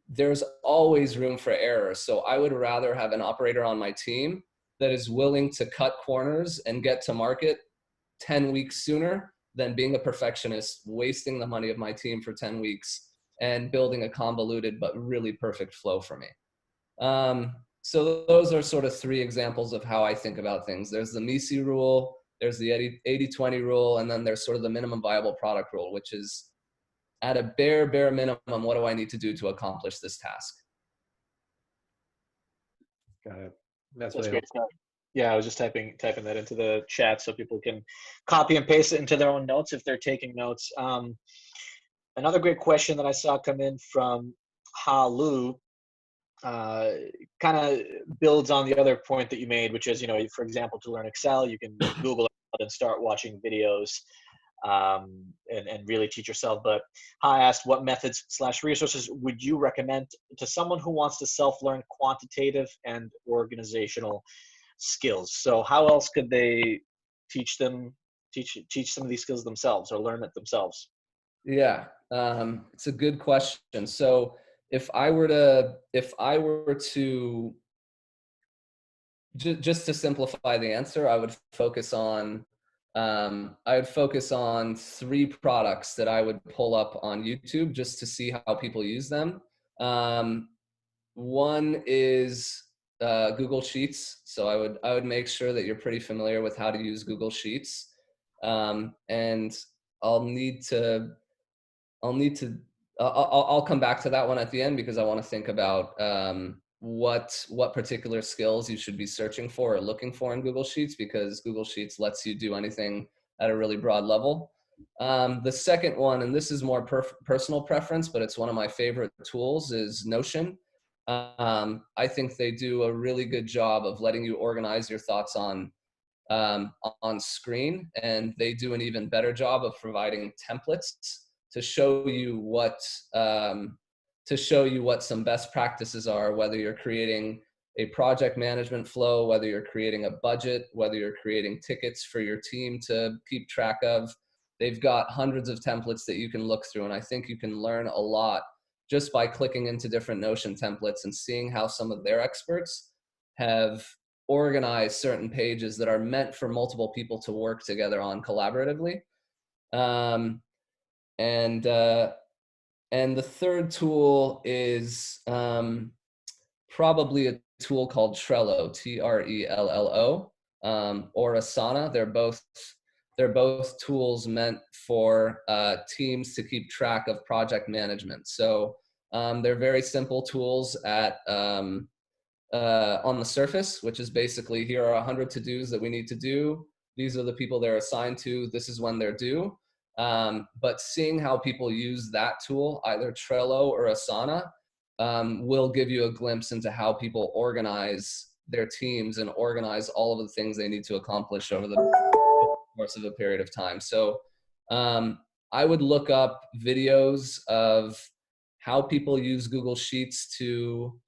there's always room for error. So I would rather have an operator on my team that is willing to cut corners and get to market 10 weeks sooner than being a perfectionist, wasting the money of my team for 10 weeks and building a convoluted but really perfect flow for me. So those are sort of 3 examples of how I think about things. There's the MECE rule, there's the 80-20 rule, and then there's sort of the minimum viable product rule, which is, at a bare minimum, what do I need to do to accomplish this task? Got it. That's That's really great stuff. Yeah, I was just typing that into the chat so people can copy and paste it into their own notes if they're taking notes. Another great question that I saw come in from Halu kind of builds on the other point that you made, which is, for example, to learn Excel, you can Google it and start watching videos and really teach yourself. But I asked, what methods / resources would you recommend to someone who wants to self-learn quantitative and organizational skills? So how else could they teach some of these skills themselves or learn it themselves? Yeah, it's a good question. So if I were to just to simplify the answer, I would focus on 3 products that I would pull up on YouTube just to see how people use them. One is Google Sheets. So I would make sure that you're pretty familiar with how to use Google Sheets. And I'll come back to that one at the end, because I want to think about what particular skills you should be searching for or looking for in Google Sheets, because Google Sheets lets you do anything at a really broad level. The second one, and this is more personal preference, but it's one of my favorite tools, is Notion. I think they do a really good job of letting you organize your thoughts on screen, and they do an even better job of providing templates to show you what some best practices are, whether you're creating a project management flow, whether you're creating a budget, whether you're creating tickets for your team to keep track of. They've got hundreds of templates that you can look through, and I think you can learn a lot just by clicking into different Notion templates and seeing how some of their experts have organized certain pages that are meant for multiple people to work together on collaboratively. And the third tool is probably a tool called Trello, Trello, or Asana. They're both tools meant for teams to keep track of project management. So they're very simple tools at on the surface, which is basically, here are 100 to-dos that we need to do. These are the people they're assigned to. This is when they're due. But seeing how people use that tool, either Trello or Asana, will give you a glimpse into how people organize their teams and organize all of the things they need to accomplish over the course of a period of time. So I would look up videos of how people use Google Sheets to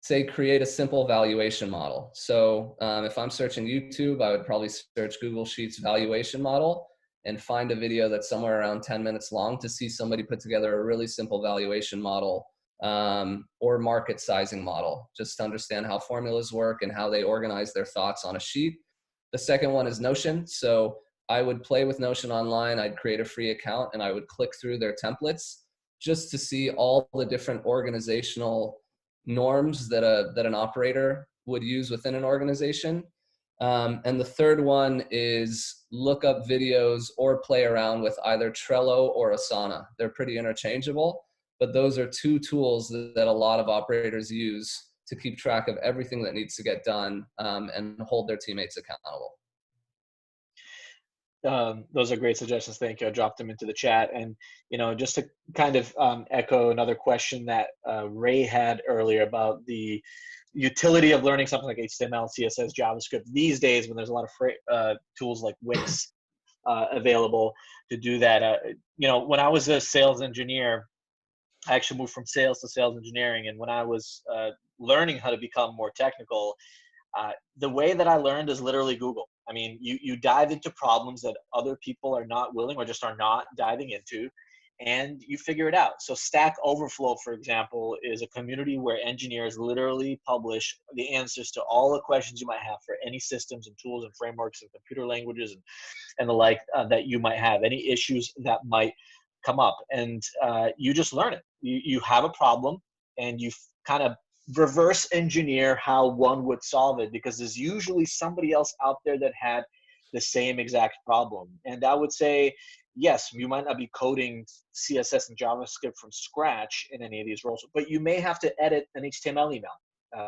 say create a simple valuation model. So if I'm searching YouTube, I would probably search Google Sheets valuation model and find a video that's somewhere around 10 minutes long to see somebody put together a really simple valuation model or market sizing model, just to understand how formulas work and how they organize their thoughts on a sheet. The second one is Notion. So I would play with Notion online. I'd create a free account and I would click through their templates just to see all the different organizational norms that an operator would use within an organization. And the third one is look up videos or play around with either Trello or Asana. They're pretty interchangeable, but those are two tools that a lot of operators use to keep track of everything that needs to get done and hold their teammates accountable. Those are great suggestions. Thank you. I dropped them into the chat. And, just to kind of echo another question that Ray had earlier about the utility of learning something like HTML, CSS, JavaScript these days when there's a lot of tools like Wix available to do that. When I was a sales engineer, I actually moved from sales to sales engineering. And when I was learning how to become more technical, the way that I learned is literally Google. I mean, you dive into problems that other people are not willing or just are not diving into, and you figure it out. So Stack Overflow, for example, is a community where engineers literally publish the answers to all the questions you might have for any systems and tools and frameworks and computer languages and the like that you might have, any issues that might come up. And you just learn it. You have a problem and you kind of reverse engineer how one would solve it, because there's usually somebody else out there that had the same exact problem. And I would say, yes, you might not be coding CSS and JavaScript from scratch in any of these roles, but you may have to edit an HTML email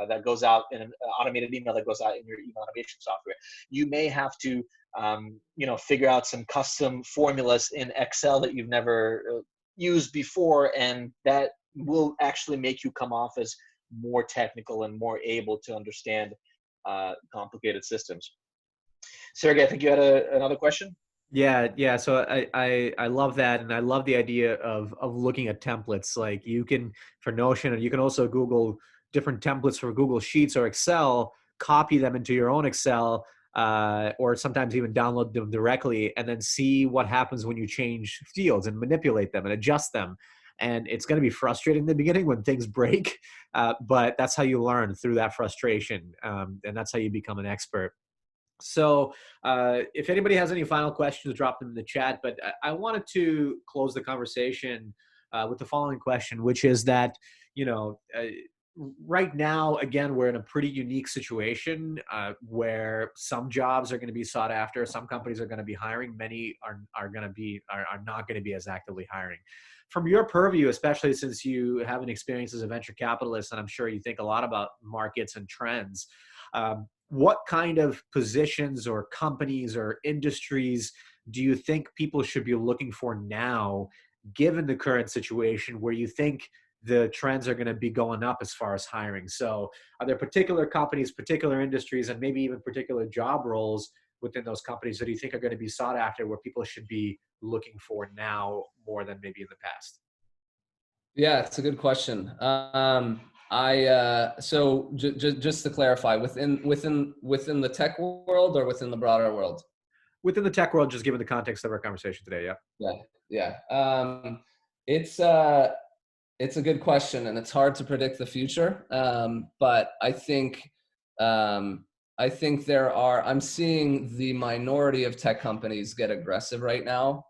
that goes out in an automated email that goes out in your email automation software. You may have to, figure out some custom formulas in Excel that you've never used before, and that will actually make you come off as more technical and more able to understand complicated systems. Sergey, I think you had another question? Yeah. So I love that, and I love the idea of looking at templates. Like you can, for Notion, and you can also Google different templates for Google Sheets or Excel, copy them into your own Excel, or sometimes even download them directly, and then see what happens when you change fields and manipulate them and adjust them. And it's going to be frustrating in the beginning when things break, but that's how you learn, through that frustration, and that's how you become an expert. So if anybody has any final questions, drop them in the chat. But I wanted to close the conversation with the following question, which is that, right now, again, we're in a pretty unique situation where some jobs are going to be sought after. Some companies are going to be hiring. Many are not going to be as actively hiring. From your purview, especially since you have an experience as a venture capitalist, and I'm sure you think a lot about markets and trends, what kind of positions or companies or industries do you think people should be looking for now, given the current situation where you think the trends are going to be going up as far as hiring? So are there particular companies, particular industries, and maybe even particular job roles within those companies that you think are going to be sought after, where people should be looking for now more than maybe in the past? Yeah, it's a good question. So just to clarify, within the tech world or within the broader world? Within the tech world, just given the context of our conversation today. Yeah. It's a good question, and it's hard to predict the future. But I think I'm seeing the minority of tech companies get aggressive right now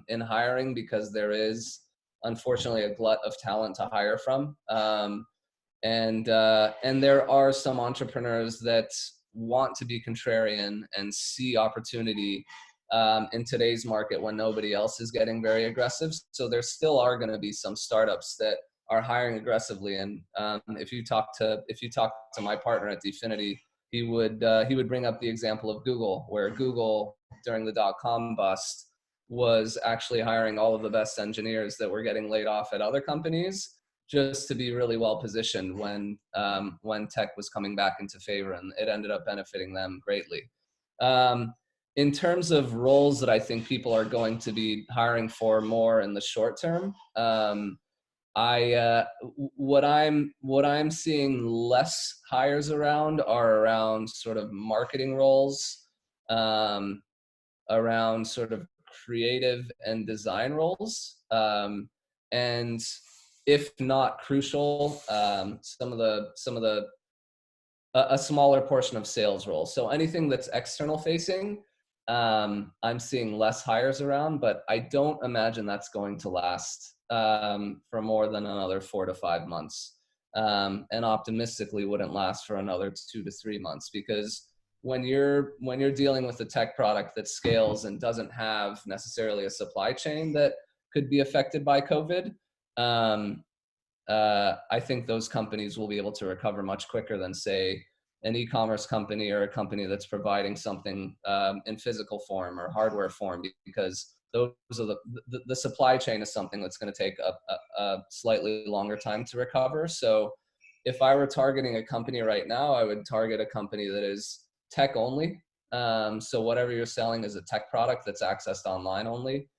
in hiring, because there is unfortunately a glut of talent to hire from. And there are some entrepreneurs that want to be contrarian and see opportunity in today's market when nobody else is getting very aggressive. So there still are going to be some startups that are hiring aggressively. And if you talk to my partner at DFINITY, he would bring up the example of Google, where Google during the .com bust was actually hiring all of the best engineers that were getting laid off at other companies, just to be really well positioned when tech was coming back into favor, and it ended up benefiting them greatly. In terms of roles that I think people are going to be hiring for more in the short term, what I'm seeing less hires around are around sort of marketing roles, around sort of creative and design roles, and if not crucial, some of the a smaller portion of sales roles. So anything that's external facing, I'm seeing less hires around, but I don't imagine that's going to last for more than another 4 to 5 months, and optimistically wouldn't last for another 2 to 3 months, because when you're dealing with a tech product that scales and doesn't have necessarily a supply chain that could be affected by COVID, I think those companies will be able to recover much quicker than, say, an e-commerce company or a company that's providing something in physical form or hardware form, because those are the supply chain is something that's going to take a slightly longer time to recover. So if I were targeting a company right now, I would target a company that is tech only. So whatever you're selling is a tech product that's accessed online only.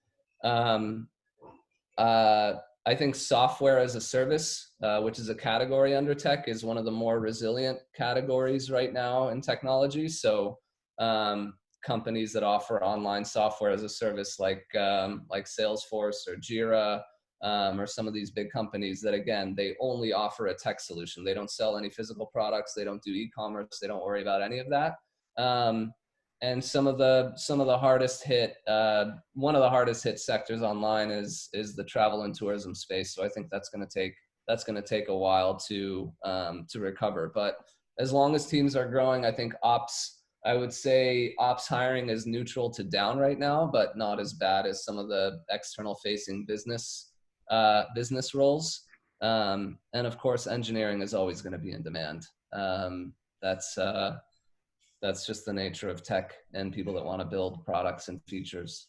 I think software as a service, which is a category under tech, is one of the more resilient categories right now in technology. So companies that offer online software as a service, like Salesforce or Jira, or some of these big companies that, again, they only offer a tech solution. They don't sell any physical products. They don't do e-commerce. They don't worry about any of that. And some of the hardest hit, one of the hardest hit sectors online is the travel and tourism space. So I think that's going to take a while to recover. But as long as teams are growing, I think I would say ops hiring is neutral to down right now, but not as bad as some of the external facing business roles. And of course, engineering is always going to be in demand. That's just the nature of tech and people that want to build products and features.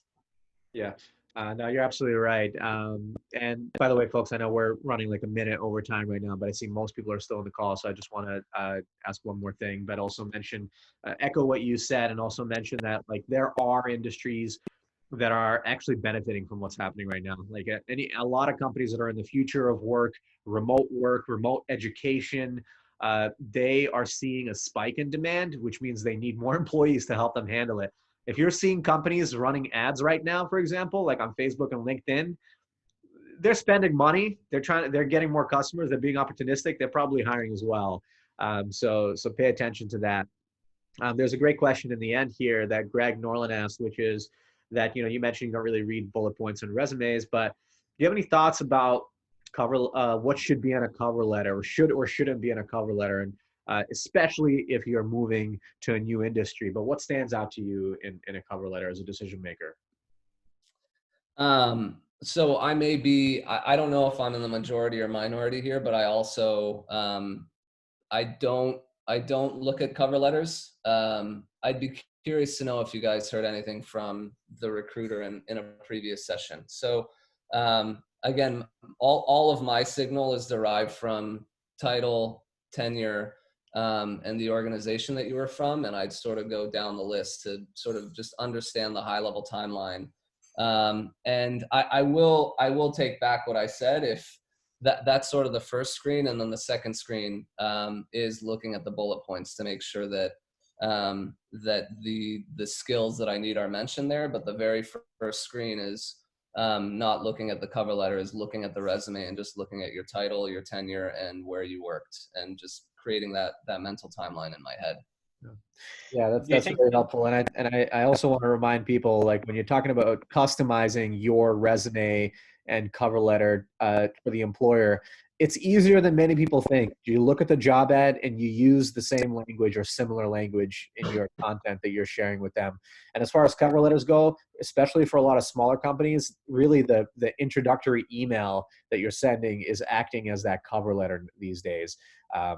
Yeah, no, you're absolutely right. And by the way, folks, I know we're running like a minute over time right now, but I see most people are still in the call. So I just want to ask one more thing, but also mention, echo what you said, and also mention that like there are industries that are actually benefiting from what's happening right now. Like a lot of companies that are in the future of work, remote education, they are seeing a spike in demand, which means they need more employees to help them handle it. If you're seeing companies running ads right now, for example, like on Facebook and LinkedIn, they're spending money. They're getting more customers. They're being opportunistic. They're probably hiring as well. So pay attention to that. There's a great question in the end here that Greg Norland asked, which is that, you mentioned you don't really read bullet points on resumes, but do you have any thoughts about what should be on a cover letter, or shouldn't be on a cover letter, and especially if you're moving to a new industry? But what stands out to you in a cover letter as a decision maker? So I don't know if I'm in the majority or minority here, but I also, I don't look at cover letters. I'd be curious to know if you guys heard anything from the recruiter in a previous session. So again, all of my signal is derived from title, tenure, and the organization that you were from. And I'd sort of go down the list to sort of just understand the high level timeline. And I will take back what I said. If that's sort of the first screen, and then the second screen is looking at the bullet points to make sure that that the skills that I need are mentioned there. But the very first screen is not looking at the cover letter, is looking at the resume and just looking at your title, your tenure, and where you worked, and just creating that mental timeline in my head. Yeah, that's very helpful. And I also want to remind people, like, when you're talking about customizing your resume and cover letter for the employer, it's easier than many people think. You look at the job ad and you use the same language or similar language in your content that you're sharing with them. And as far as cover letters go, especially for a lot of smaller companies, really the introductory email that you're sending is acting as that cover letter these days.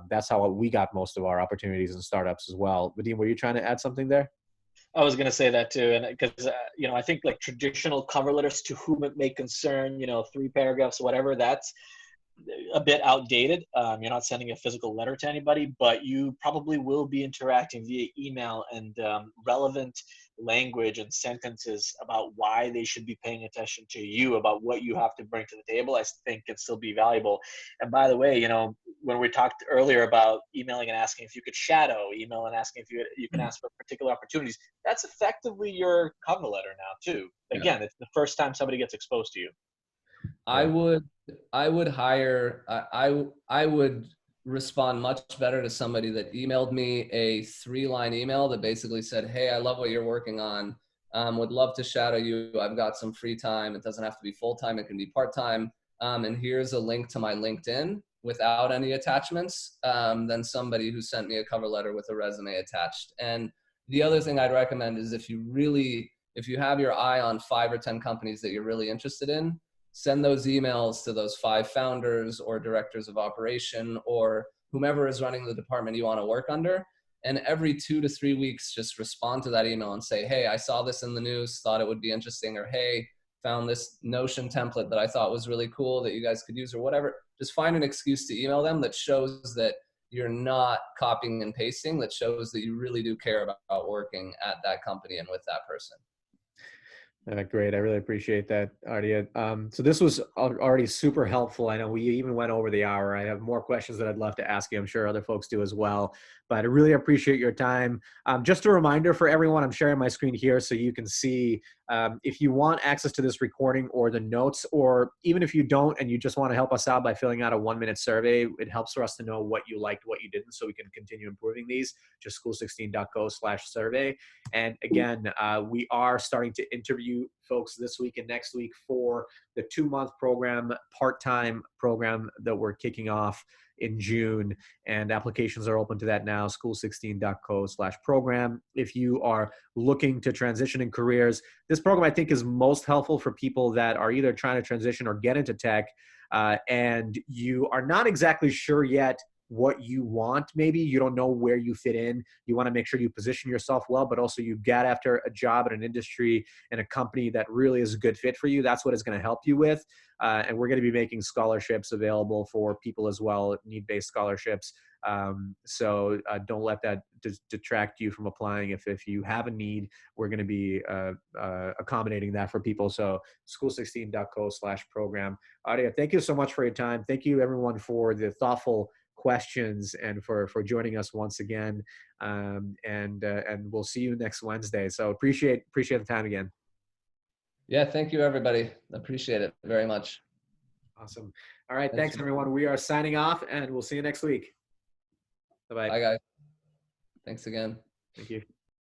That's how we got most of our opportunities in startups as well. Vadim, were you trying to add something there? I was going to say that too. And because, I think like traditional cover letters to whom it may concern, 3 paragraphs, whatever, that's a bit outdated. You're not sending a physical letter to anybody, but you probably will be interacting via email, and relevant language and sentences about why they should be paying attention to you, about what you have to bring to the table, I think can still be valuable. And by the way, when we talked earlier about emailing and asking if you could shadow, email and asking if you can ask for particular opportunities, that's effectively your cover letter now too. Again, it's the first time somebody gets exposed to you. I would hire, I would respond much better to somebody that emailed me a 3-line email that basically said, hey, I love what you're working on. Would love to shadow you. I've got some free time. It doesn't have to be full-time. It can be part-time. And here's a link to my LinkedIn without any attachments, than somebody who sent me a cover letter with a resume attached. And the other thing I'd recommend is if you have your eye on 5 or 10 companies that you're really interested in, send those emails to those 5 founders or directors of operation or whomever is running the department you want to work under. And every 2 to 3 weeks, just respond to that email and say, hey, I saw this in the news, thought it would be interesting, or hey, found this Notion template that I thought was really cool that you guys could use, or whatever. Just find an excuse to email them that shows that you're not copying and pasting, that shows that you really do care about working at that company and with that person. Great. I really appreciate that, Artia. So this was already super helpful. I know we even went over the hour. I have more questions that I'd love to ask you. I'm sure other folks do as well, but I really appreciate your time. Just a reminder for everyone, I'm sharing my screen here so you can see, if you want access to this recording or the notes, or even if you don't and you just want to help us out by filling out a 1-minute survey, it helps for us to know what you liked, what you didn't, so we can continue improving these. Just school16.co/survey. And again, we are starting to interview folks this week and next week for the 2-month program, part-time program that we're kicking off in June, and applications are open to that now, school16.co/program. If you are looking to transition in careers, this program I think is most helpful for people that are either trying to transition or get into tech, and you are not exactly sure yet what you want. Maybe you don't know where you fit in. You want to make sure you position yourself well, but also you get after a job at an industry and a company that really is a good fit for you. That's what it's going to help you with. And we're going to be making scholarships available for people as well, need-based scholarships. So don't let that detract you from applying. If you have a need, we're going to be accommodating that for people. So school16.co/program. Artia, thank you so much for your time. Thank you everyone for the thoughtful questions and for joining us once again. And we'll see you next Wednesday. So appreciate the time again. Yeah, thank you everybody. Appreciate it very much. Awesome. All right, thanks everyone. We are signing off and we'll see you next week. Bye-bye. Bye guys. Thanks again. Thank you.